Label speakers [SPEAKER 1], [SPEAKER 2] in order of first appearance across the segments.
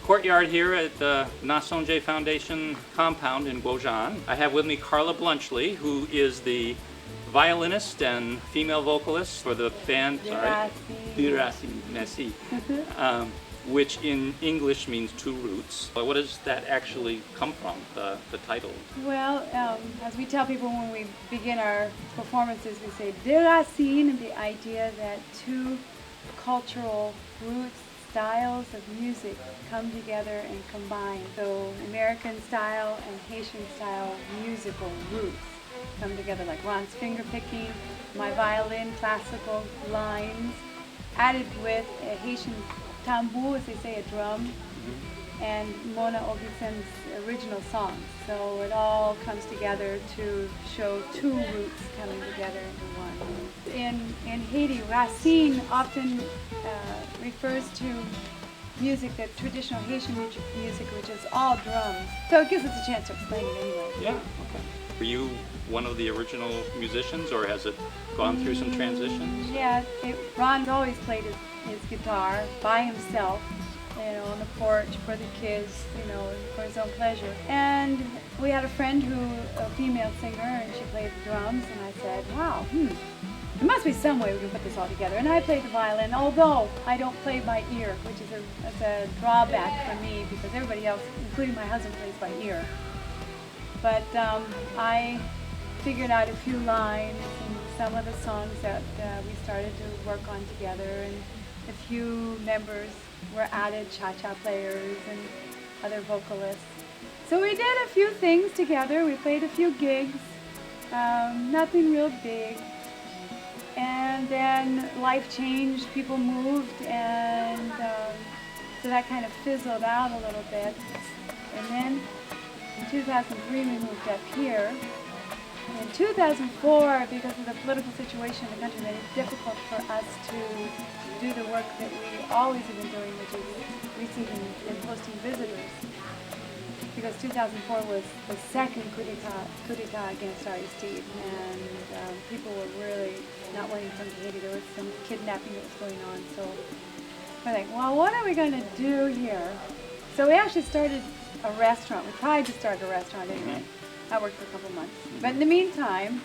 [SPEAKER 1] courtyard here at the Nasonje Foundation compound in Guozhan. I have with me Carla Blunchley, who is the violinist and female vocalist for the band, Merci, which in English means two roots. But what does that actually come from, the title?
[SPEAKER 2] Well, as we tell people when we begin our performances, we say de racine, the idea that two cultural roots, styles of music come together and combine. So American style and Haitian style musical roots come together, like Ron's finger picking, my violin, classical lines, added with a Haitian tambour, as they say, a drum, and Mona Augusten's original songs. So it all comes together to show two roots coming together into one. In Haiti, racine often refers to music, that traditional Haitian music, which is all drums. So it gives us a chance to explain it anyway.
[SPEAKER 1] Yeah, okay. Were you one of the original musicians, or has it gone through some transitions?
[SPEAKER 2] Yeah, Ron always played his guitar by himself, on the porch for the kids, for his own pleasure. And we had a friend a female singer, and she played the drums, and I said, wow, there must be some way we can put this all together. And I played the violin, although I don't play by ear, which is a drawback for me, because everybody else, including my husband, plays by ear. But I figured out a few lines and some of the songs that we started to work on together, and a few members were added, cha-cha players and other vocalists. So we did a few things together. We played a few gigs, nothing real big. And then life changed, people moved, and so that kind of fizzled out a little bit. And then in 2003 we moved up here. In 2004, because of the political situation in the country, made it difficult for us to do the work that we always have been doing, which is receiving and hosting visitors. Because 2004 was the second coup d'etat against Aristide, and people were really not wanting to come to Haiti. There was some kidnapping that was going on, so we're like, well, what are we going to do here? So we actually started a restaurant. We tried to start a restaurant anyway. That worked for a couple months. But in the meantime,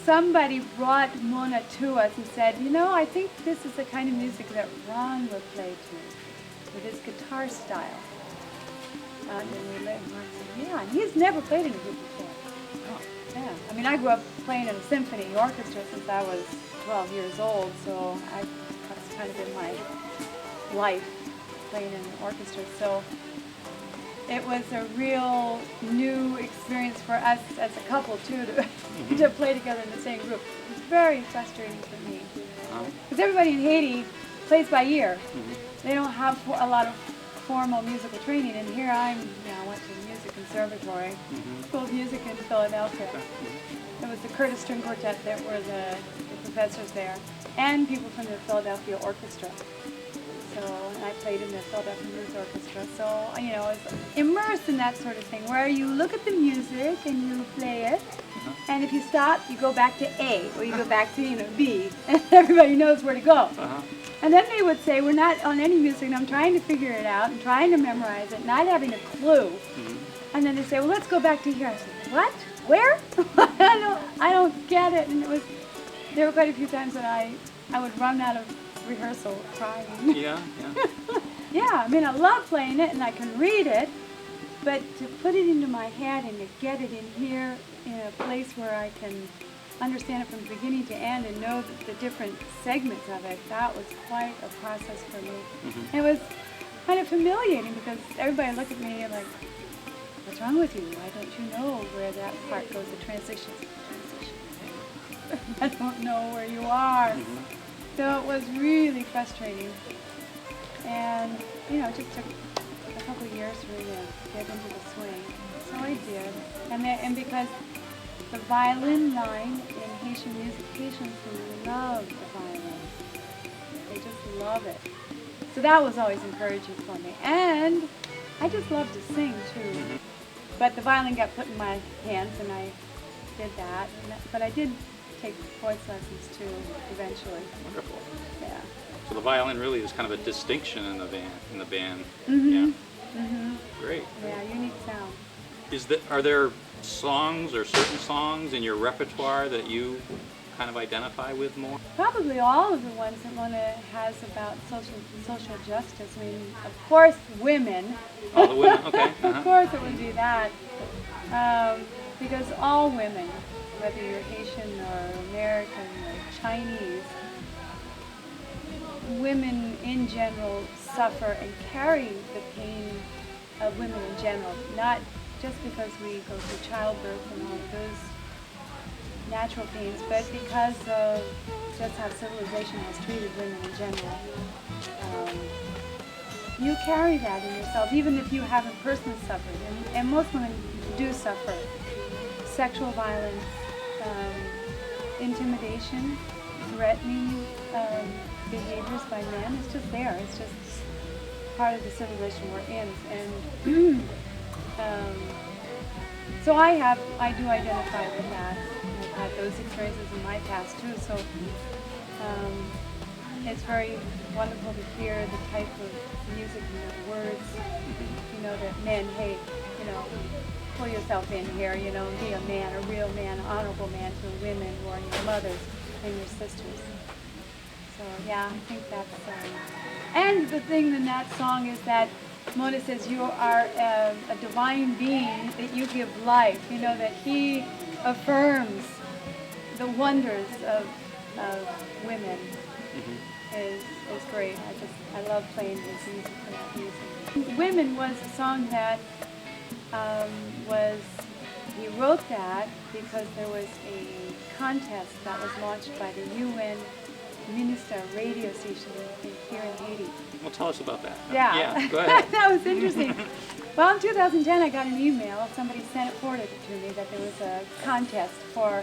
[SPEAKER 2] somebody brought Mona to us and said, I think this is the kind of music that Ron would play to, with his guitar style. And we let Ron say, yeah, and he's never played in a group before. Oh, yeah. I mean, I grew up playing in a symphony orchestra since I was 12 years old, so that's kind of been my life, playing in an orchestra. So it was a real new experience for us as a couple, too, to play together in the same group. It was very frustrating for me. Because everybody in Haiti plays by ear. They don't have a lot of formal musical training, and here I went to the music conservatory, School of Music in Philadelphia. It was the Curtis String Quartet that were the professors there, and people from the Philadelphia Orchestra. So, and I played in the Philadelphia Youth Orchestra, so, I was immersed in that sort of thing, where you look at the music and you play it, and if you stop, you go back to A, or you go back to, B, and everybody knows where to go. And then they would say, we're not on any music, and I'm trying to figure it out, and trying to memorize it, not having a clue. And then they say, well, let's go back to here. I said, what? Where? I don't get it. And there were quite a few times that I would run out of rehearsal crying. Yeah. Yeah, I mean, I love playing it, and I can read it, but to put it into my head and to get it in here in a place where I can understand it from beginning to end and know the different segments of it, that was quite a process for me. And it was kind of humiliating, because everybody looked at me like, what's wrong with you? Why don't you know where that part goes, the transitions? I don't know where you are. So it was really frustrating. And, it just took a couple of years for me to get into the swing. So I did. And because the violin line in Haitian music, Haitians love the violin. They just love it. So that was always encouraging for me. And I just love to sing, too. But the violin got put in my hands, and I did that. But I did take voice lessons too, eventually.
[SPEAKER 1] Wonderful.
[SPEAKER 2] Yeah.
[SPEAKER 1] So the violin really is kind of a distinction in the band.
[SPEAKER 2] Mm-hmm.
[SPEAKER 1] Yeah.
[SPEAKER 2] Mm-hmm.
[SPEAKER 1] Great.
[SPEAKER 2] Yeah, unique sound.
[SPEAKER 1] Are there songs or certain songs in your repertoire that you kind of identify with more?
[SPEAKER 2] Probably all of the ones that Mona has about social justice. I mean, of course, women.
[SPEAKER 1] All the women? Okay.
[SPEAKER 2] Of course it would be that. Because all women, whether you're Haitian or American or Chinese, women in general suffer and carry the pain of women in general, not just because we go through childbirth and all of those natural pains, but because of just how civilization has treated women in general. You carry that in yourself, even if you haven't personally suffered, and most women do suffer. Sexual violence, intimidation, threatening behaviors by men, it's just there. It's just part of the civilization we're in. And so I do identify with that. I've had those experiences in my past too, so it's very wonderful to hear the type of music and the words, that men, hey, pull yourself in here, be a man, a real man, an honorable man to the women who are your mothers and your sisters. So yeah, I think that's, and the thing in that song is that Mona says you are a divine being, that you give life, that he affirms the wonders of women. Is great. I love playing his music for that reason. Women was a song that he wrote that because there was a contest that was launched by the UN Minister radio station here in Haiti.
[SPEAKER 1] Well, tell us about that.
[SPEAKER 2] Yeah,
[SPEAKER 1] go ahead.
[SPEAKER 2] That was interesting. Well, in 2010, I got an email. Somebody forwarded it to me that there was a contest for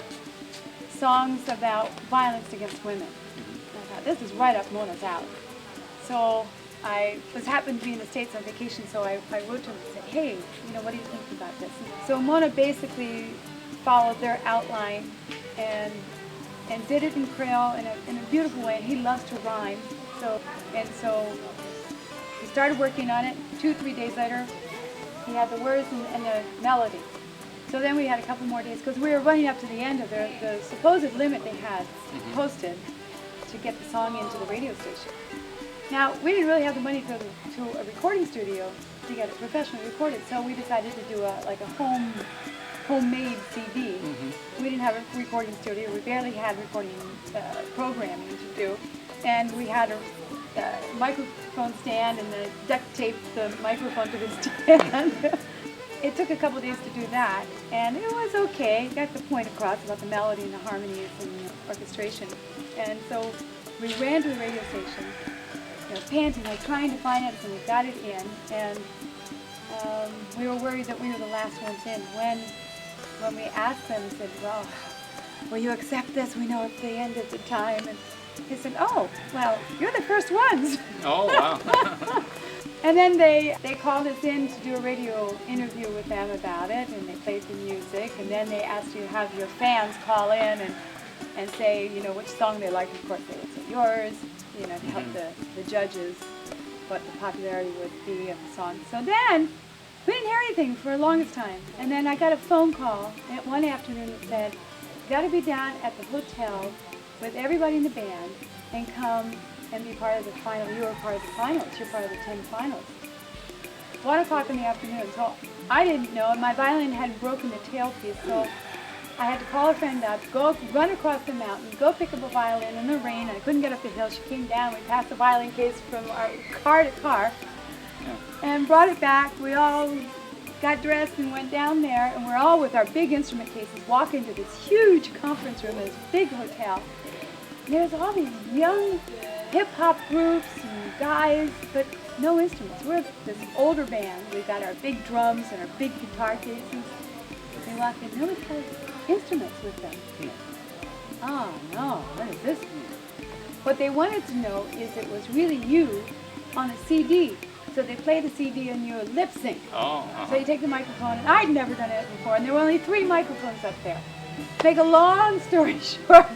[SPEAKER 2] songs about violence against women. And I thought, this is right up Mona's alley. So I happened to be in the States on vacation, so I wrote to him and said, hey, what do you think about this? So Mona basically followed their outline and did it in Creole in a beautiful way. And he loves to rhyme, so we started working on it. 2-3 days later, he had the words and the melody. So then we had a couple more days because we were running up to the end of the supposed limit they had posted to get the song into the radio station. Now, we didn't really have the money to a recording studio to get it professionally recorded, so we decided to do a homemade CD. We didn't have a recording studio. We barely had recording programming to do, and we had a microphone stand and duct taped the microphone to the stand. It took a couple of days to do that, and it was okay. Got the point across about the melody and the harmonies and the orchestration. And so we ran to the radio station, panting, trying to find it, and we got it in. And we were worried that we were the last ones in. When we asked them, we said, well, will you accept this? We know it's the end of the time. And they said, oh, well, you're the first ones.
[SPEAKER 1] Oh, wow.
[SPEAKER 2] And then they called us in to do a radio interview with them about it, and they played the music, and then they asked you to have your fans call in and say, which song they liked. Of course, they would say yours, to help the judges what the popularity would be of the song. So then, we didn't hear anything for the longest time. And then I got a phone call one afternoon that said, you got to be down at the hotel with everybody in the band and come and be part of the final. You are part of the finals. You're part of the 10 finals. 1 o'clock in the afternoon. So I didn't know, and my violin had broken the tailpiece, so I had to call a friend up, go run across the mountain, go pick up a violin in the rain. I couldn't get up the hill. She came down. We passed the violin case from our car to car and brought it back. We all got dressed and went down there, and we're all with our big instrument cases, walk into this huge conference room in this big hotel. And there's all these young hip-hop groups and guys, but no instruments. We're this older band. We've got our big drums and our big guitar cases. They walk in, nobody has instruments with them. Oh no, what does this mean? What they wanted to know is it was really you on a CD. So they play the CD and you lip sync.
[SPEAKER 1] Oh,
[SPEAKER 2] So you take the microphone, and I'd never done it before, and there were only 3 microphones up there. make a long story short,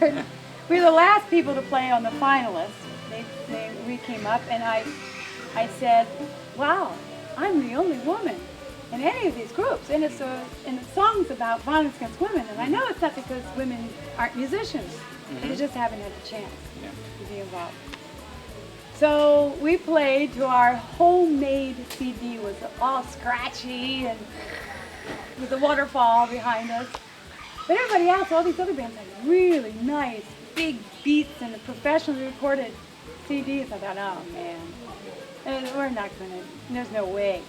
[SPEAKER 2] we were the last people to play on the finalists. We came up, and I said, wow, I'm the only woman in any of these groups, and it's songs about violence against women. And I know it's not because women aren't musicians, they just haven't had the chance to be involved. So we played to our homemade CD, was all scratchy and with a waterfall behind us. But everybody else, all these other bands had really nice, big beats and professionally recorded CDs. I thought, oh man, we're not gonna, there's no way.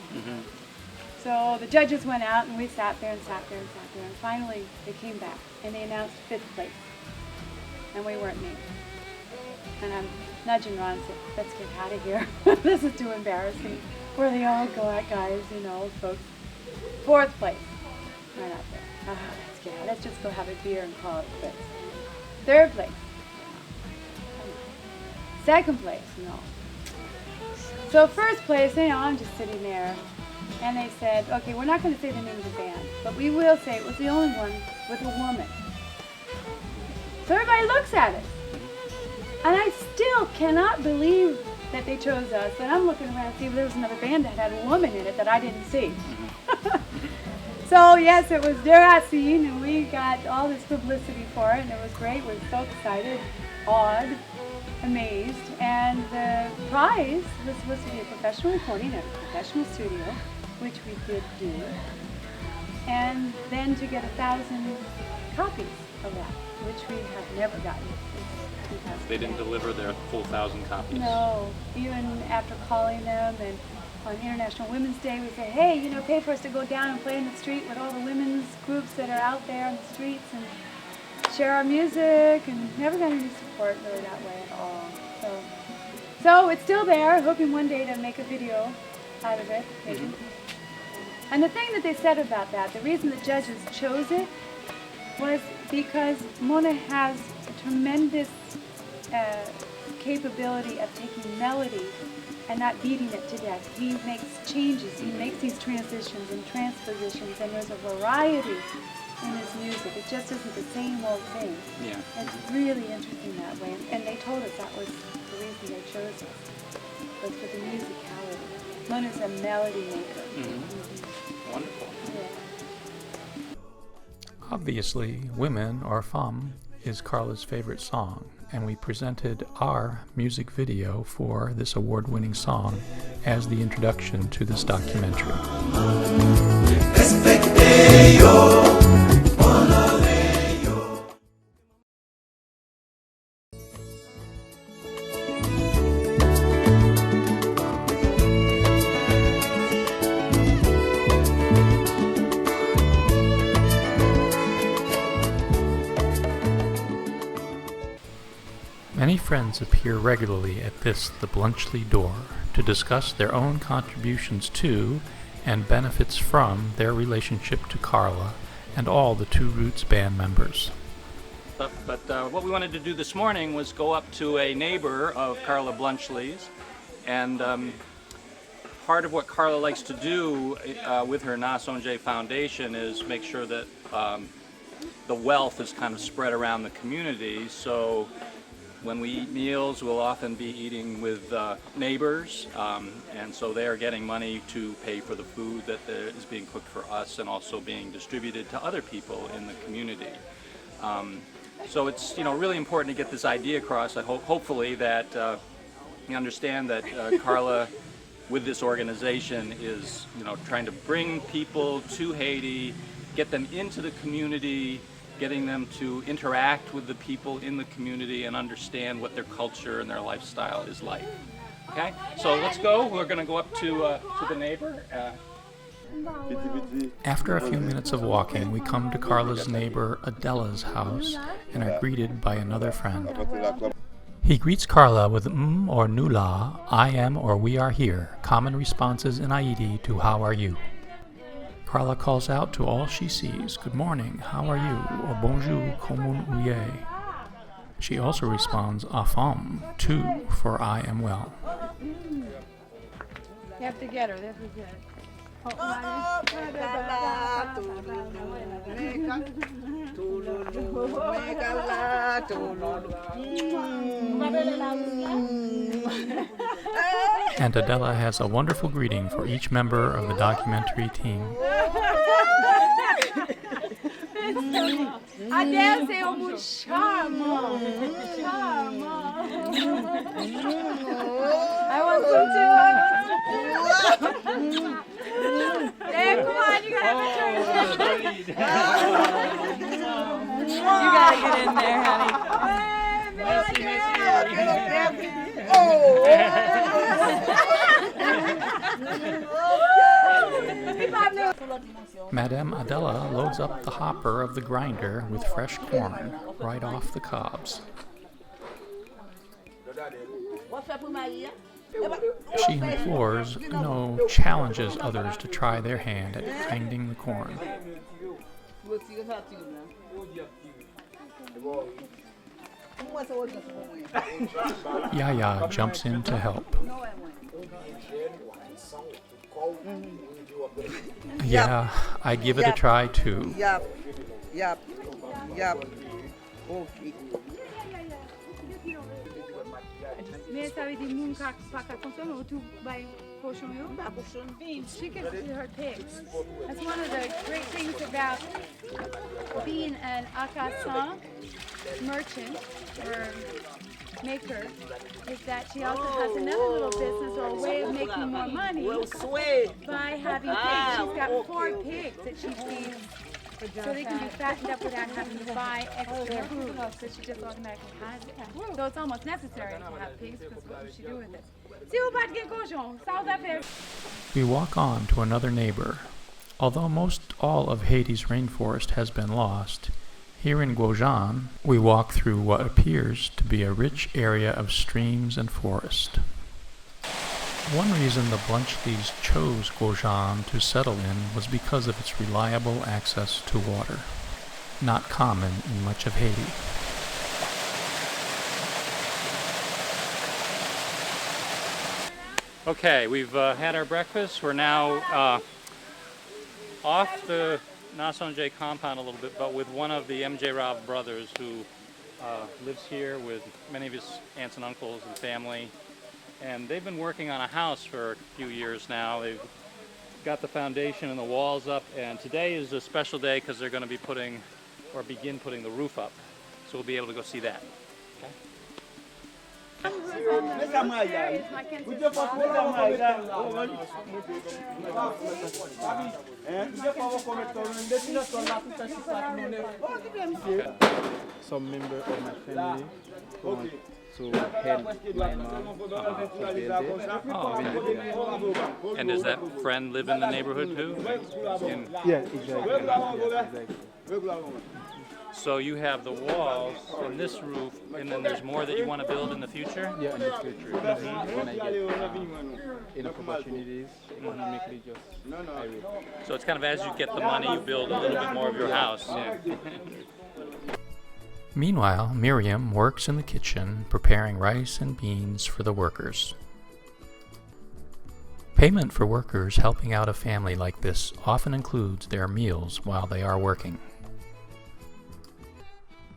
[SPEAKER 2] So the judges went out, and we sat there and sat there and sat there, and finally they came back and they announced 5th place, and we weren't named. And I'm nudging Ron and said, let's get out of here. This is too embarrassing. We're the old guys, you know, folks. 4th place. Right out there. Let's get out. Let's just go have a beer and call it quits. 3rd place. 2nd place. No. So 1st place, you know, I'm just sitting there. And they said, okay, we're not going to say the name of the band, but we will say it was the only one with a woman. So everybody looks at us. And I still cannot believe that they chose us. And I'm looking around to see if there was another band that had a woman in it that I didn't see. So yes, it was Der Racine, and we got all this publicity for it, and it was great. We were so excited, awed, amazed. And the prize was supposed to be a professional recording at a professional studio, which we did do. And then to get 1,000 copies of that, which we have never gotten.
[SPEAKER 1] They didn't deliver their full 1,000 copies.
[SPEAKER 2] No, even after calling them, and on International Women's Day we say, hey, you know, pay for us to go down and play in the street with all the women's groups that are out there on the streets and share our music, and never got any support really that way at all. So it's still there, hoping one day to make a video out of it, maybe. And the thing that they said about that, the reason the judges chose it was because Mona has a tremendous capability of taking melody and not beating it to death. He makes changes, he makes these transitions and transpositions, and there's a variety in his music. It just isn't the same old thing.
[SPEAKER 1] Yeah.
[SPEAKER 2] It's really interesting that way, and they told us that was the reason they chose us, was for the musicality. Mona's a melody maker.
[SPEAKER 1] Wonderful.
[SPEAKER 2] Yeah.
[SPEAKER 3] Obviously, Women or Femme is Carla's favorite song, and we presented our music video for this award-winning song as the introduction to this documentary. Many friends appear regularly at the Blunchley door to discuss their own contributions to and benefits from their relationship to Carla and all the Two Roots band members.
[SPEAKER 1] But what we wanted to do this morning was go up to a neighbor of Carla Blunchley's, and part of what Carla likes to do with her Na Sonje Foundation is make sure that the wealth is kind of spread around the community. So when we eat meals, we'll often be eating with neighbors, and so they are getting money to pay for the food that is being cooked for us and also being distributed to other people in the community. So it's really important to get this idea across. I hopefully that you understand that Carla, with this organization, is trying to bring people to Haiti, get them into the community, getting them to interact with the people in the community and understand what their culture and their lifestyle is like. Okay, so let's go. We're going to go up to the neighbor.
[SPEAKER 3] After a few minutes of walking, we come to Carla's neighbor Adela's house and are greeted by another friend. He greets Carla with or nula, I am or we are here, common responses in Haiti to how are you. Carla calls out to all she sees, good morning, how are you, or bonjour, comment vous allez. She also responds, à femme, too, for I am well.
[SPEAKER 2] You have to get her, this is it.
[SPEAKER 3] And Adela has a wonderful greeting for each member of the documentary team.
[SPEAKER 2] Adele, c'est un charmant. I want some too. Hey, come on, you gotta have a turn. You gotta get in there, honey.
[SPEAKER 3] Madame Adela loads up the hopper of the grinder with fresh corn right off the cobs. She implores, no, challenges others to try their hand at grinding the corn. Yaya jumps in to help. Yeah, I give it a try too.
[SPEAKER 4] Yep. Okay.
[SPEAKER 2] Mais ça veut dire moun ka pa ka consommer ou tout by cochon yo? She can see her pigs. That's one of the great things about being an artisan merchant or maker is that she also has another little business or a way of making more money by having pigs. She's got 4 pigs that she feeds so they can be fattened up without having to buy extra food. So she just automatically has it. So it's almost necessary to have pigs because what would she do with it? Si vous pas de cochon, ça vous a fait.
[SPEAKER 3] We walk on to another neighbor. Although most all of Haiti's rainforest has been lost, here in Gwojan, we walk through what appears to be a rich area of streams and forest. One reason the Bluntschlis chose Gwojan to settle in was because of its reliable access to water, not common in much of Haiti.
[SPEAKER 1] Okay, we've had our breakfast. We're now off the Nasonje compound a little bit, but with one of the MJ Rav brothers who lives here with many of his aunts and uncles and family. And they've been working on a house for a few years now. They've got the foundation and the walls up, and today is a special day because they're going to be putting, or begin putting, the roof up. So we'll be able to go see that. Okay?
[SPEAKER 5] Some member of my family want to help my mom to build it.
[SPEAKER 1] Oh, and does that friend live in the neighborhood too?
[SPEAKER 5] Yeah, exactly.
[SPEAKER 1] So you have the walls and this roof, and then there's more that you want to build in the future?
[SPEAKER 5] Yeah, in the future. When I get enough opportunities, economically, I will.
[SPEAKER 1] So it's kind of as you get the money, you build a little bit more of your house. Yeah.
[SPEAKER 3] Meanwhile, Miriam works in the kitchen preparing rice and beans for the workers. Payment for workers helping out a family like this often includes their meals while they are working.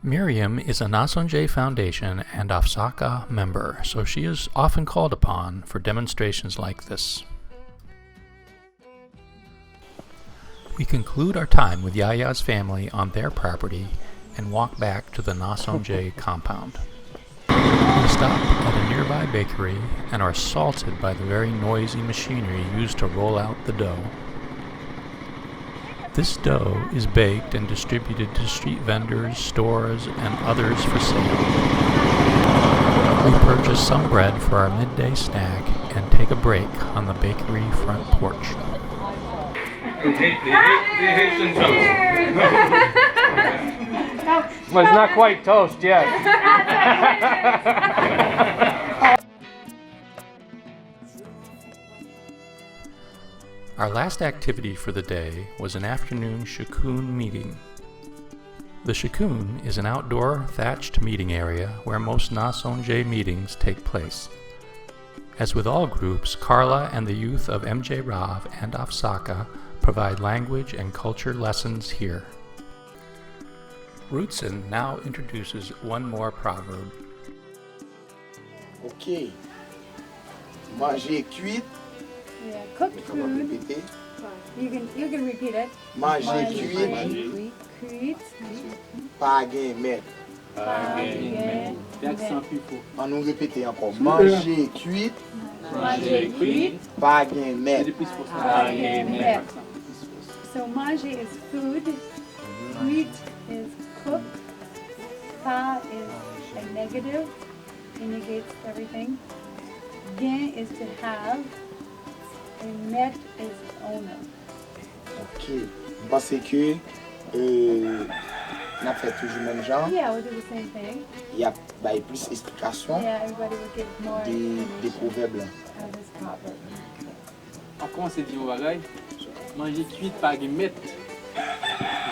[SPEAKER 3] Miriam is a Nasonje Foundation and Afsaka member, so she is often called upon for demonstrations like this. We conclude our time with Yaya's family on their property and walk back to the Nasonje compound. We stop at a nearby bakery and are assaulted by the very noisy machinery used to roll out the dough. This dough is baked and distributed to street vendors, stores, and others for sale. We purchase some bread for our midday snack and take a break on the bakery front porch.
[SPEAKER 1] Well, it's not quite toast yet.
[SPEAKER 3] Our last activity for the day was an afternoon shikun meeting. The shikun is an outdoor thatched meeting area where most Nasonje meetings take place. As with all groups, Carla and the youth of MJ Rav and Afsaka provide language and culture lessons here. Rootson now introduces one more proverb.
[SPEAKER 4] Ok. Manger cuit.
[SPEAKER 2] Yeah, cooked
[SPEAKER 4] Comment
[SPEAKER 2] food.
[SPEAKER 4] répéter?
[SPEAKER 2] You can repeat it.
[SPEAKER 4] Manger cuit.
[SPEAKER 2] Cuit.
[SPEAKER 4] Pas gain met.
[SPEAKER 5] L'accent plus fort.
[SPEAKER 4] On nous répéter encore. Manger cuit.
[SPEAKER 2] Manger cuit.
[SPEAKER 4] Pas gain met.
[SPEAKER 5] C'est plus fort.
[SPEAKER 2] Yeah. So manger is food. Cuit is cook. Pa is a negative. It negates everything. Gain is to have. And met is owner.
[SPEAKER 4] Ok. Parce que on a fait toujours le même genre.
[SPEAKER 2] Yeah, we'll do the same thing.
[SPEAKER 4] Il y a plus d'explications
[SPEAKER 2] Yeah, everybody will give more
[SPEAKER 4] des
[SPEAKER 2] information
[SPEAKER 4] proverbes là.
[SPEAKER 2] of this proverb.
[SPEAKER 5] Encore on s'est dit au bagaille, manger cuit par guillemette.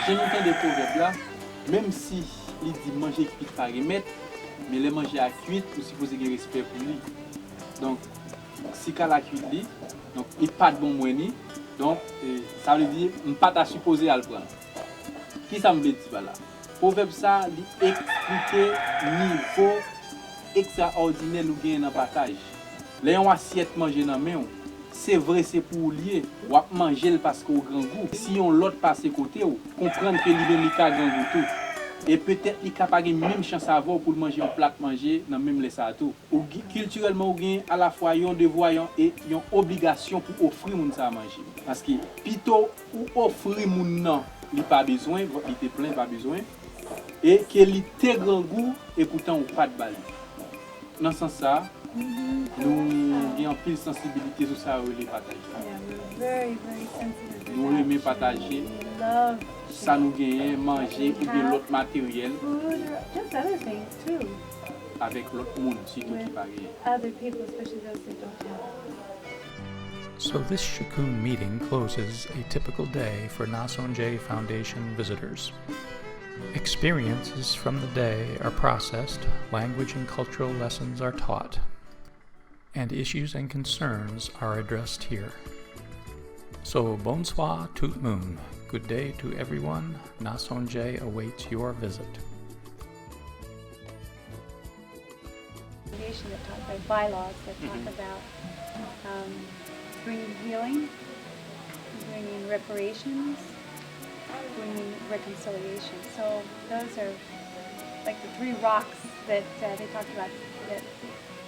[SPEAKER 5] J'ai longtemps des proverbes là, même si il dit manger cuit par guillemette, mais les manger à cuite, vous supposez qu'il y ait respect pour lui. Donc, si Carla cuit lui, donc il n'est pas de bon moyen, donc ça veut dire qu'il n'est pas à supposer à le prendre. Qui ça me dit là? Proverbe ça, il explique niveau extraordinaire nous gagnons dans le partage. Les gens assiette manger dans main, c'est vrai c'est pour lier, ou manger parce qu'au grand goût. Si on l'autre passe côté ou comprendre que lui même il a grand goût tout. Et peut-être il capable même chance à avoir pour manger un plat manger dans même les ça tout. Ou culturellement ou gain à la fois un devoir et une obligation pour offrir moun ça à manger. Parce que plutôt ou offrir moun non, il pas besoin, il te plein pas besoin. Et qu'il ait grand goût et pourtant ou pas de balle. Dans ce sens ça, nous avons pile sensibilité sur ça les partager.
[SPEAKER 2] Yeah, we're very, very sensitive to
[SPEAKER 5] Nous
[SPEAKER 2] that.
[SPEAKER 5] aimons partager,
[SPEAKER 2] We love
[SPEAKER 5] ça nous gagne manger ou bien l'autre matériel
[SPEAKER 2] food or just other things too
[SPEAKER 5] avec l'autre monde surtout qui
[SPEAKER 2] with
[SPEAKER 5] pas gagné.
[SPEAKER 2] other people, especially those that don't have.
[SPEAKER 3] So this Shikun meeting closes a typical day for Nasonje Foundation visitors. Experiences from the day are processed, language and cultural lessons are taught, and issues and concerns are addressed here. So bonsoir tout moon. Good day to everyone. Nasonje awaits your visit.
[SPEAKER 2] Foundation that talk about bylaws that talk about bringing healing, bringing reparations, bringing reconciliation. So those are like the 3 rocks that they talked about that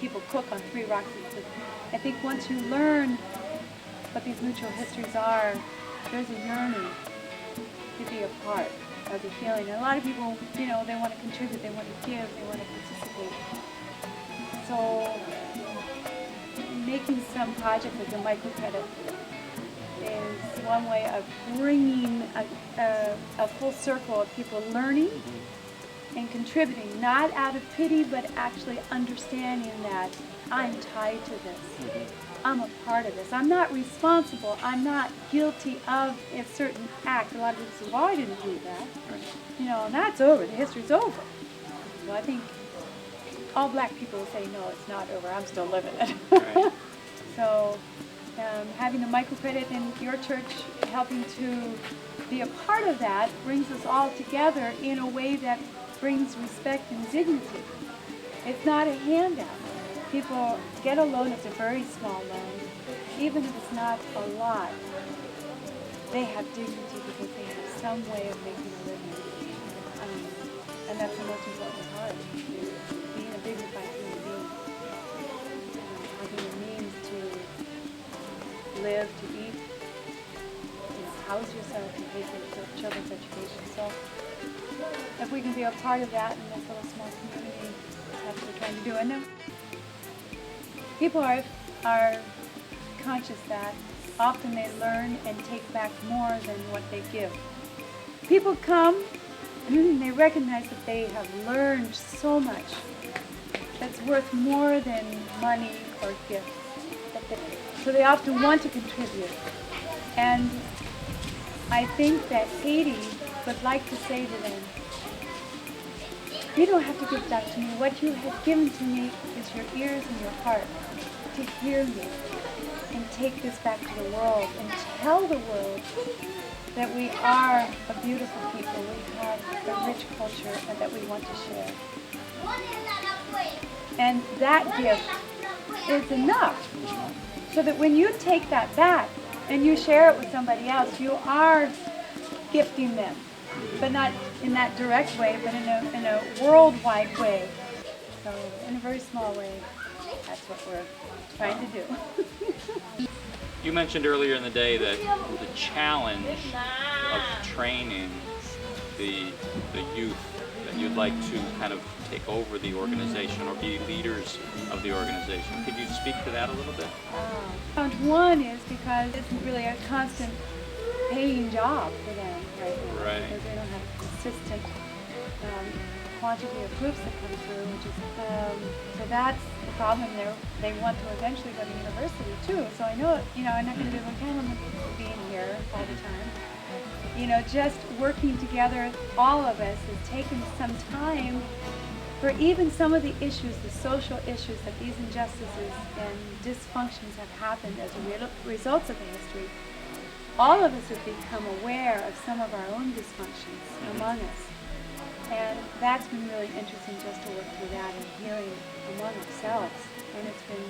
[SPEAKER 2] people cook on 3 rocks. I think once you learn what these mutual histories are, there's a yearning to be a part of the healing. And a lot of people, you know, they want to contribute, they want to give, they want to participate. So making some project like the microcredit is one way of bringing a full circle of people learning and contributing, not out of pity, but actually understanding that I'm tied to this. I'm a part of this. I'm not responsible. I'm not guilty of a certain act. A lot of people say, well, I didn't do that. You know, and that's over. The history's over. Well, I think all black people will say, no, it's not over. I'm still living it.
[SPEAKER 1] Right.
[SPEAKER 2] So having the microcredit in your church, helping to be a part of that, brings us all together in a way that brings respect and dignity. It's not a handout. People get a loan, it's a very small loan. Even if it's not a lot, they have dignity because they have some way of making a living. And that's the most important part, being a dignified human being. Having the means to live, to eat, house yourself, and pay for your children's education. So if we can be a part of that in this little small community, that's what we're trying to do. And then people are conscious that often they learn and take back more than what they give. People come and they recognize that they have learned so much that's worth more than money or gifts. So they often want to contribute. And I think that Haiti would like to say to them, you don't have to give back to me. What you have given to me is your ears and your heart to hear me and take this back to the world and tell the world that we are a beautiful people. We have a rich culture and that we want to share. And that gift is enough. So that when you take that back and you share it with somebody else, you are gifting them. But not in that direct way, but in a worldwide way. So in a very small way, that's what we're trying to do.
[SPEAKER 1] You mentioned earlier in the day that the challenge of training the youth, that you'd like to kind of take over the organization or be leaders of the organization. Could you speak to that a little bit?
[SPEAKER 2] Challenge one is because it's really a constant paying job for them right now.
[SPEAKER 1] Right.
[SPEAKER 2] Because they don't have a consistent quantity of groups that come through, which is so that's the problem there. They want to eventually go to university too. So I know, I'm not going to be able to count on them being here all the time. Just working together, all of us, has taken some time for even some of the issues, the social issues that these injustices and dysfunctions have happened as a result of the history. All of us have become aware of some of our own dysfunctions among us. And that's been really interesting just to work through that and healing among ourselves. And it's been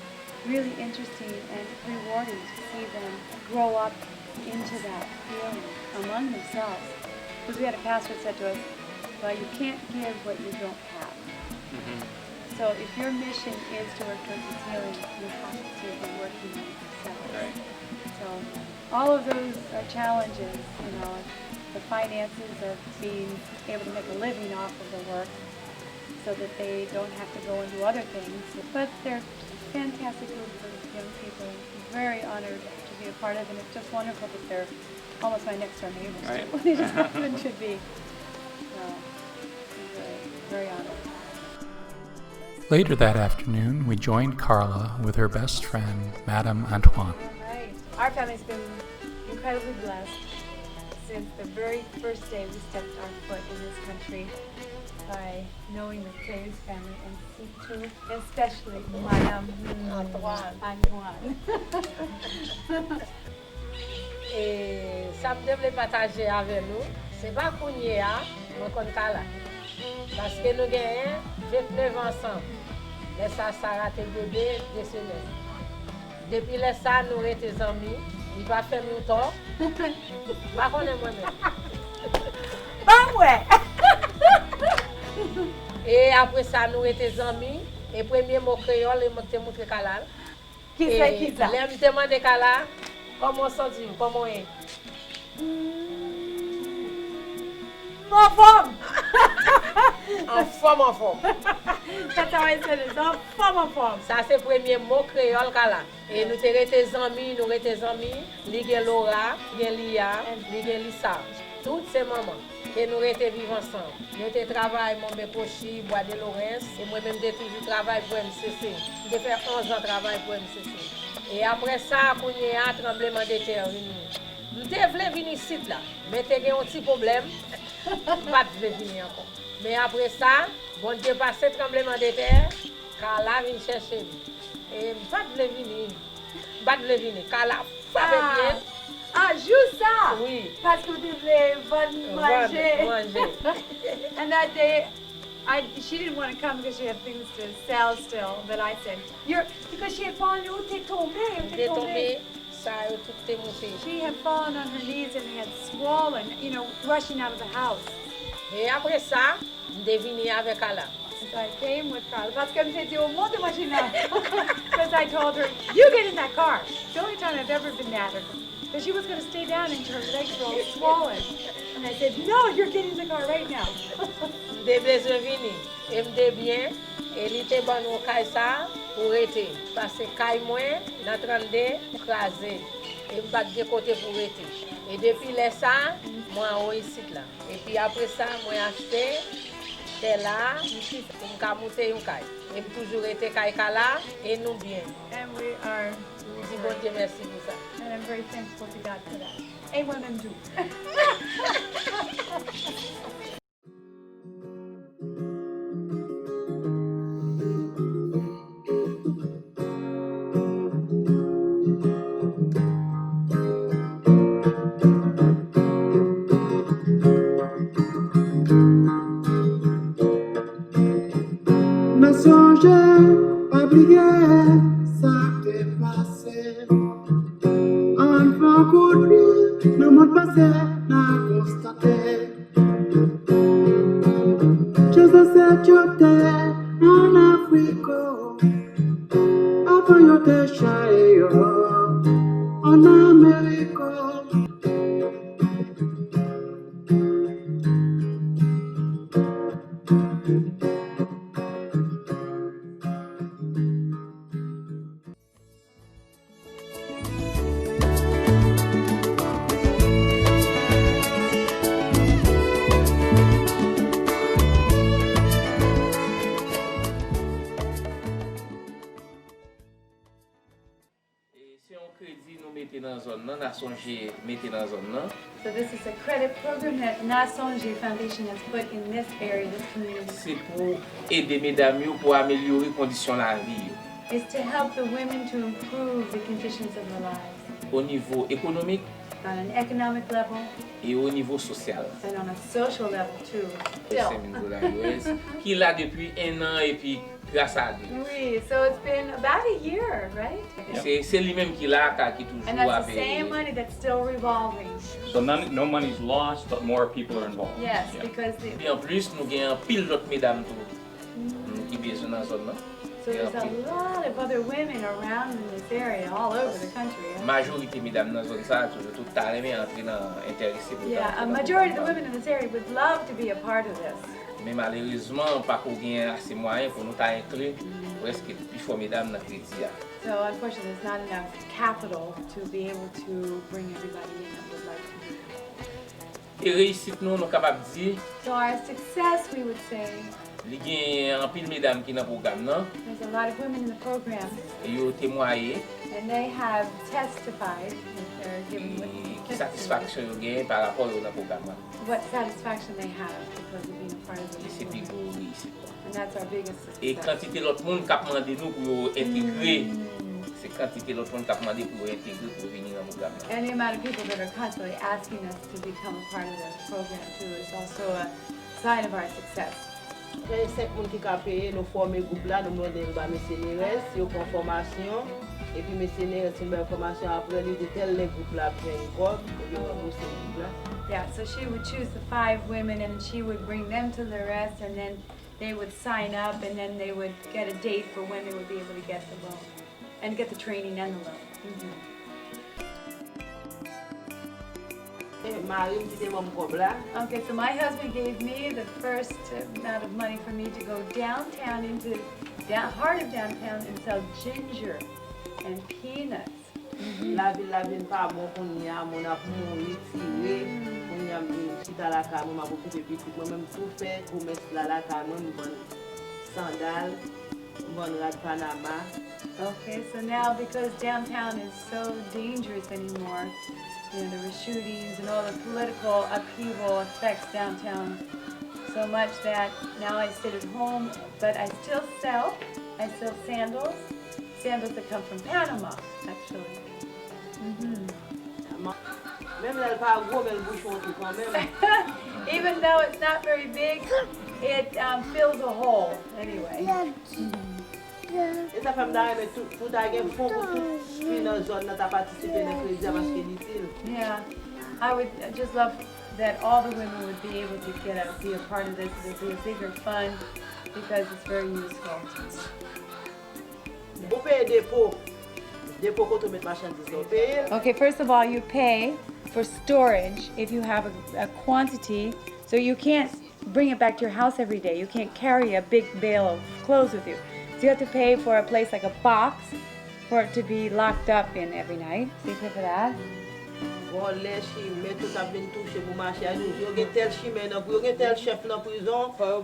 [SPEAKER 2] really interesting and rewarding to see them grow up into that feeling among themselves. Because we had a pastor that said to us, well, you can't give what you don't have. So if your mission is to work towards this healing, you have to be working on yourself.
[SPEAKER 1] Right.
[SPEAKER 2] So all of those are challenges, the finances of being able to make a living off of the work so that they don't have to go and do other things. But they're a fantastic group of young people. Very honored to be a part of, and it's just wonderful that they're almost my next door neighbors.
[SPEAKER 1] Right.
[SPEAKER 2] Too. They just happen to be. So, I'm very honored.
[SPEAKER 3] Later that afternoon, we joined Carla with her best friend, Madame Antoine.
[SPEAKER 6] Right. Our family's been incredibly blessed since the very first day we stepped our foot in this country by knowing the Clay's family and Situ, especially Madame Antoine.
[SPEAKER 7] Et ça me devait partager avec nous. C'est pas qu'on y est, mais qu'on est là. Parce que nous gagnons 29 ensemble. Les ça raté bébé de semaines. Depuis les ça, nous étions amis. Il va faire nous tort. Pas qu'on est moi-même.
[SPEAKER 6] Pas ouais!
[SPEAKER 7] Et après ça, nous étions amis. Et premier mot créole, il m'a montré Carla.
[SPEAKER 6] Qui c'est qui ça?
[SPEAKER 7] Il m'a demandé Carla, comment sens-tu? Comment est?
[SPEAKER 6] En forme!
[SPEAKER 7] En forme.
[SPEAKER 6] That's how I said it. En forme.
[SPEAKER 7] Ça c'est le premier mot créole Carla. Et nous étions amis, Li gen Laura, gen Lia, li gen Lisa. Toutes ces mamans que nous étions vivre ensemble. Nous étions travaillé mon Bécochi, Bois de Laurens, et moi-même j'ai toujours travaillé pour MCC. J'ai fait 11 ans de travail pour MCC. Et après ça, quand il y a un tremblement de terre, je voulais venir ici là, mais j'ai un petit problème. Pas de venir encore. Mais après ça, bon Dieu passé tremblement de terre, Carla vient chercher. Et pas de venir. Carla frappe bien.
[SPEAKER 6] Ah, juste ça!
[SPEAKER 7] Oui.
[SPEAKER 6] Parce que vous devez manger. And that day, she didn't want to come because she had things to sell still, but I said, because she had fallen, t'es tombée.
[SPEAKER 7] Ça a tout monté.
[SPEAKER 6] She had fallen on her knees and had swollen, rushing out of the house.
[SPEAKER 7] Et après ça, je venu avec Carla.
[SPEAKER 6] So I came with Carla. Parce que me dit au monde imaginable. Because I told her, you get in that car. It's the only time I've ever been mad at her. Because she was going to stay down and her legs were all swollen. And I said, no, you're getting in the car right now.
[SPEAKER 7] Je besoin venir. Et me bien. Et il était bon au Kaisa pour rester. Parce que Kai moi, dans 32, écrasé. Et me battre de côté pour rester. Et depuis ça, moi, je suis ici là. Et puis après ça, moi, j'ai acheté. C'est là, pour me monter un Kai. Et toujours été Kai-Kala et nous bien.
[SPEAKER 2] And we are,
[SPEAKER 7] Nous disons bon Dieu merci pour ça.
[SPEAKER 2] and I'm very thankful to God for that. A1 and 2.
[SPEAKER 8] Nasonje mette dans zone nan.
[SPEAKER 2] So this is a credit program that Nasonje Foundation has put in this area, this community.
[SPEAKER 8] C'est pour aider mesdames yo pour améliorer conditions la vie yo.
[SPEAKER 2] It's to help the women to improve the conditions of their lives
[SPEAKER 8] Au niveau économique
[SPEAKER 2] on an economic level
[SPEAKER 8] et au niveau social.
[SPEAKER 2] and on a social level too. Still.
[SPEAKER 8] Qui là depuis 1 an et puis grâce à Dieu.
[SPEAKER 2] Oui, so it's been about a year, right?
[SPEAKER 8] C'est lui-même qui là qui
[SPEAKER 2] And
[SPEAKER 8] toujours
[SPEAKER 2] that's the
[SPEAKER 8] avec.
[SPEAKER 2] same money that's still revolving.
[SPEAKER 1] So no money's lost, but more people are involved.
[SPEAKER 2] Yes,
[SPEAKER 1] Yeah.
[SPEAKER 2] because
[SPEAKER 8] Et en plus nous gagnons pile d'autres mesdames tout qui besoin dans zone nan.
[SPEAKER 2] so there's a lot of other women around in this area, all over the country. Right?
[SPEAKER 8] Majorité mesdames dans zone ça tout talent mais entrer dans intéressé pour
[SPEAKER 2] Yeah, a majority of the women in this area would love to be a part of this.
[SPEAKER 8] Mais malheureusement pas qu'on gagne assez moyen pour nous inclure presque plus fort mesdames dans crédit.
[SPEAKER 2] So unfortunately, there's not enough capital to be able to bring everybody in that would like to.
[SPEAKER 8] Et réussite nous capable dire
[SPEAKER 2] So our success, we would say,
[SPEAKER 8] il y a un pile mesdames qui dans programme nan
[SPEAKER 2] there's a lot of women in the program,
[SPEAKER 8] et yo témoigner
[SPEAKER 2] and they have testified that they're given
[SPEAKER 8] qui satisfaction yo gagne par rapport au programme.
[SPEAKER 2] what satisfaction they have because of being a part of
[SPEAKER 8] Et
[SPEAKER 2] the
[SPEAKER 8] c'est plus
[SPEAKER 2] program.
[SPEAKER 8] gros réussite.
[SPEAKER 2] And that's our biggest
[SPEAKER 8] Et
[SPEAKER 2] success.
[SPEAKER 8] quantité l'autre monde qui a demandé nous pour intégrer, c'est quantité l'autre monde qui a demandé pour intégrer pour venir dans le programme.
[SPEAKER 2] And the amount of people that are constantly asking us to become a part of the program too is also a sign of our success.
[SPEAKER 7] Il y a 5 personnes qui ont payé, nous formons un groupe là, nous demandons à mes CNRS, ils prennent formation, et puis mes CNRS ont une formation après, ils disent tel le groupe là, puis ils prennent, et puis on bosse le groupe là.
[SPEAKER 2] Yeah, so she would choose the 5 women and she would bring them to the rest and then they would sign up and then they would get a date for when they would be able to get the loan and get the training and the loan.
[SPEAKER 7] Marie me dit mon là.
[SPEAKER 2] Okay, so my husband gave me the first amount of money for me to go downtown into the heart of downtown and sell ginger and peanuts.
[SPEAKER 7] La ville pas bon pour nous, on a pour nous retirer, on a mis dans la carte, on m'a beaucoup de petits, moi même tout fait, pour mettre là la carte, moi une bonne sandale, une bonne rade Panama.
[SPEAKER 2] Okay, so now because downtown is so dangerous anymore, you know, there were shootings and all the political upheaval affects downtown so much that now I sit at home, but I still sell. I sell sandals that come from Panama, actually.
[SPEAKER 7] Même là, pas gros, mais le bouchon tout quand même.
[SPEAKER 2] Even though it's not very big, it fills a hole anyway.
[SPEAKER 7] Et ça fait me tout à gagner fond pour tout qui dans zone là, t'as participé dans le crédit parce que utile.
[SPEAKER 2] Yeah, I would just love that all the women would be able to be a part of this. It would be a bigger fund because it's very useful.
[SPEAKER 7] Vous payez dépôt quand on met marchandise, vous payez.
[SPEAKER 2] Okay, first of all, you pay for storage if you have a quantity, so you can't bring it back to your house every day. You can't carry a big bale of clothes with you. So you have to pay for a place like a box for it to be locked up in every night. So you pay for that.
[SPEAKER 7] Bon, les chimés, tout a bien touché pour marcher à nous. Vous avez tel chimé, vous avez tel chef dans la prison, faut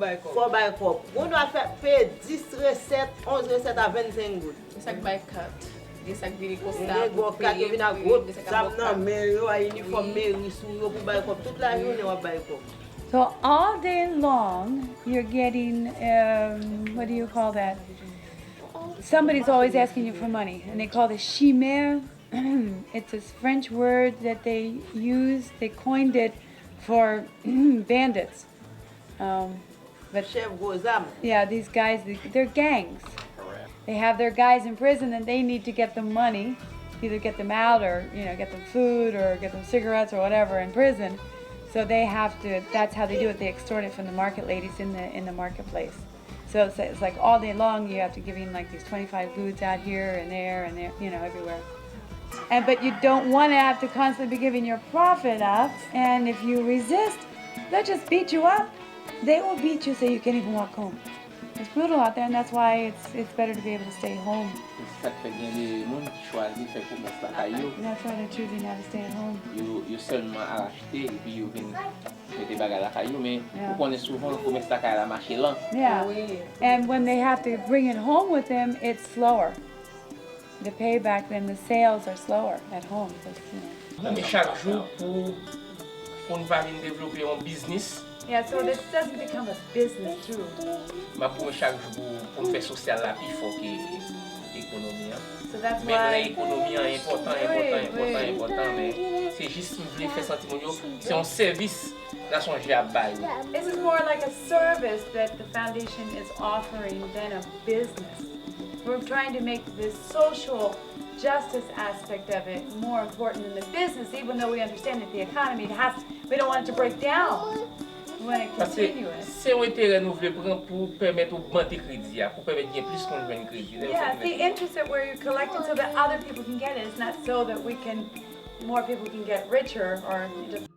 [SPEAKER 7] bailler cop. On doit faire payer 10 recettes, 11 recettes à 25 gouttes.
[SPEAKER 9] Ça va être cut. Ça va
[SPEAKER 7] Les gros cas qui viennent à gros, ça n'a mairie, à uniforme mairie, sous pour bailler cop. Toute la journée, on va bailler cop.
[SPEAKER 2] So all day long, you're getting, what do you call that? Somebody's always asking you for money, and they call it chimère. It's this French word that they use. They coined it for bandits. But
[SPEAKER 7] Chef gros âme.
[SPEAKER 2] yeah, these guys, they're gangs. They have their guys in prison, and they need to get them money, either get them out or get them food or get them cigarettes or whatever in prison. So they have to. That's how they do it. They extort it from the market ladies in the marketplace. So it's like all day long you have to give in like these 25 goods out here and there, everywhere. But you don't want to have to constantly be giving your profit up. And if you resist, they'll just beat you up. They will beat you so you can't even walk home. It's brutal out there, and that's why it's better to be able to stay home.
[SPEAKER 8] Ça fait bien les monde qui choisissent faire commerce la caillou.
[SPEAKER 2] That's why they're choosing now to stay at home.
[SPEAKER 8] Yo seulement à acheter et puis yo viennent mettre bagarre la caillou mais
[SPEAKER 2] Yeah.
[SPEAKER 8] on connaît souvent le commerce la caillou la marché lent.
[SPEAKER 2] Yeah. And when they have to bring it home with them, it's slower. The payback, then the sales are slower at home.
[SPEAKER 8] Mais chaque jour, pour nous pas venir développer un business,
[SPEAKER 2] Yeah, so this doesn't become a business too.
[SPEAKER 8] pour chaque jour, pour nous faire social la plus fort que l'économie.
[SPEAKER 2] So that's
[SPEAKER 8] Mais
[SPEAKER 2] why.
[SPEAKER 8] l'économie est important, mais c'est juste que nous voulons faire sentir c'est un service là son j'ai à bail.
[SPEAKER 2] This is more like a service that the foundation is offering than a business. We're trying to make this social justice aspect of it more important than the business, even though we understand that the economy we don't want it to break down. We want it
[SPEAKER 8] Parce que
[SPEAKER 2] continuous.
[SPEAKER 8] c'est un intérêt nous voulons prendre pour permettre aux banques de crédit, pour permettre qu'il y ait plus qu'on joue crédit.
[SPEAKER 2] Yeah, it's the interest that we're collecting so that other people can get it. It's not so that more people can get richer or just.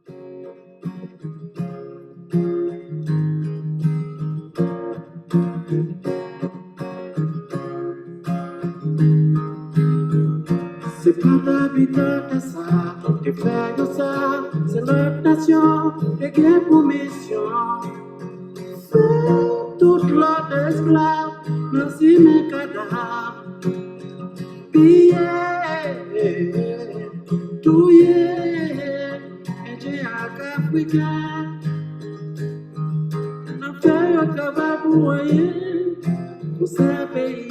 [SPEAKER 10] C'est pas d'habitants de ça, de faire de ça, c'est notre nation, et qui pour mission. C'est toute l'autre esclave, merci mes cadavres. Billet, touillé, et j'ai un africain. N'a fait un travail pour rien, pour ces pays,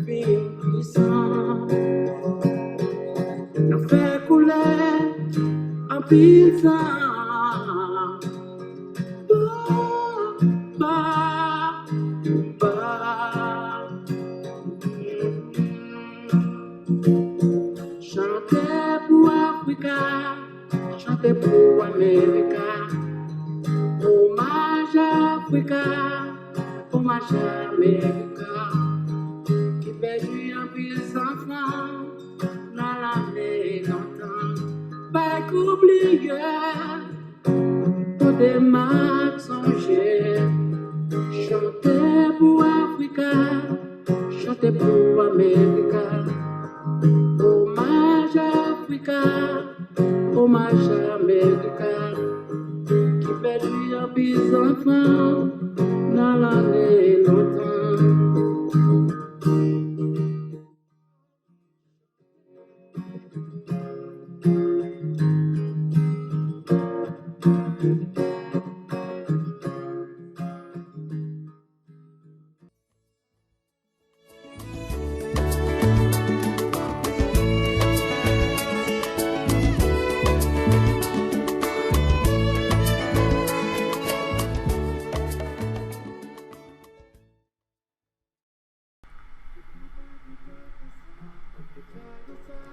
[SPEAKER 10] pays puissants. N'a fait couler un pizza. Chantez pour Africa, chantez pour America. Hommage à Africa, hommage à America. Qui perdu un pile sans enfants dans l'année longtemps. Pas qu'oublier, pour des maths songer. Chantez pour Africa, chantez pour America. Hommage à Africa, hommage à America. Qui perdu un pile enfants dans l'année longtemps.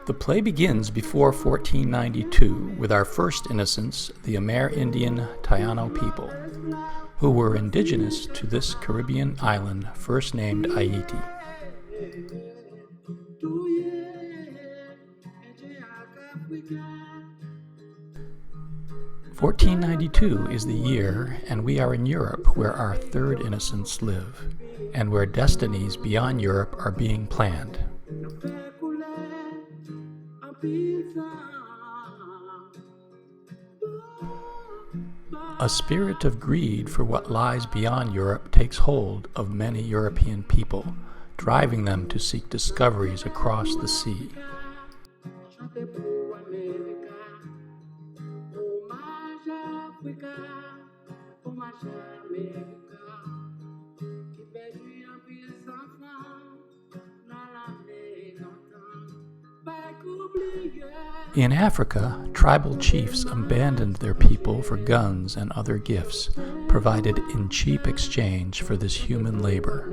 [SPEAKER 3] The play begins before 1492 with our first innocents, the Amerindian Taino people, who were indigenous to this Caribbean island first named Haiti. 1492 is the year, and we are in Europe where our third innocents live, and where destinies beyond Europe are being planned. A spirit of greed for what lies beyond Europe takes hold of many European people, driving them to seek discoveries across the sea. In Africa, tribal chiefs abandoned their people for guns and other gifts, provided in cheap exchange for this human labor.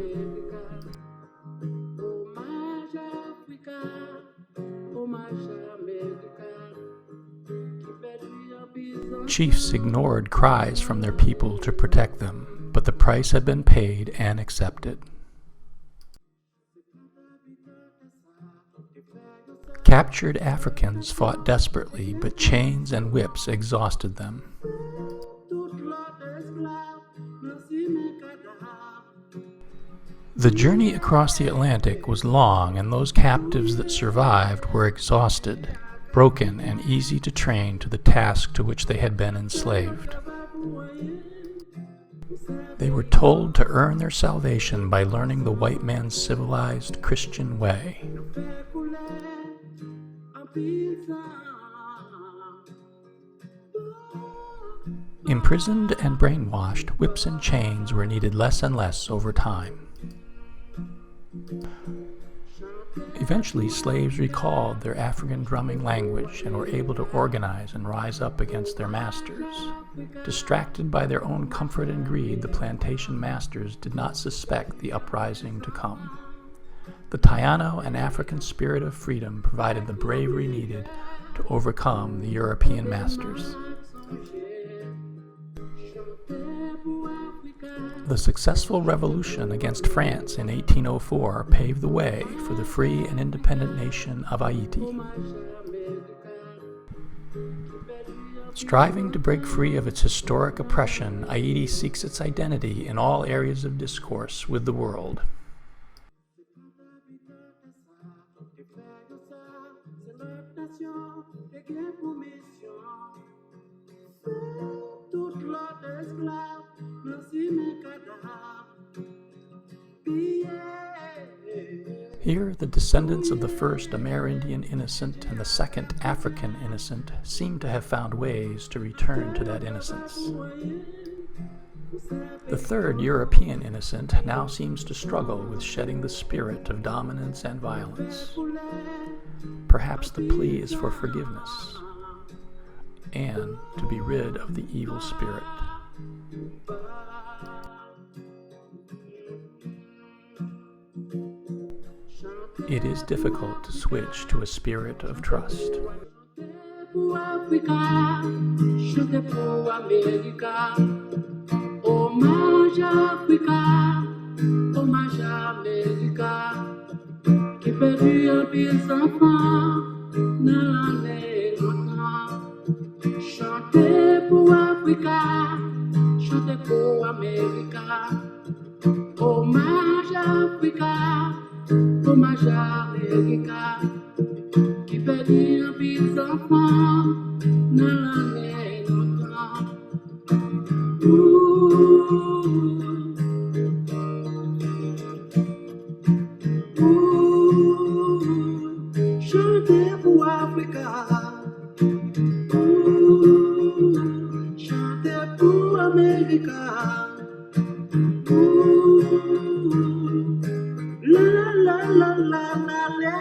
[SPEAKER 3] Chiefs ignored cries from their people to protect them, but the price had been paid and accepted. Captured Africans fought desperately, but chains and whips exhausted them. The journey across the Atlantic was long, and those captives that survived were exhausted, broken, and easy to train to the task to which they had been enslaved. They were told to earn their salvation by learning the white man's civilized Christian way. Imprisoned and brainwashed, whips and chains were needed less and less over time. Eventually, slaves recalled their African drumming language and were able to organize and rise up against their masters. Distracted by their own comfort and greed, the plantation masters did not suspect the uprising to come. The Taino and African spirit of freedom provided the bravery needed to overcome the European masters. The successful revolution against France in 1804 paved the way for the free and independent nation of Haiti. Striving to break free of its historic oppression, Haiti seeks its identity in all areas of discourse with the world. Here, the descendants of the first Amerindian innocent and the second African innocent seem to have found ways to return to that innocence. The third European innocent now seems to struggle with shedding the spirit of dominance and violence. Perhaps the plea is for forgiveness and to be rid of the evil spirit. It is difficult to switch to a spirit of trust.
[SPEAKER 10] Chantez pour Africa, chantez pour America. Hommage à Africa, hommage à America. Qui perdit un petit enfant dans l'année longtemps. Chantez pour Africa. Chantez pour America. La la la la la la la.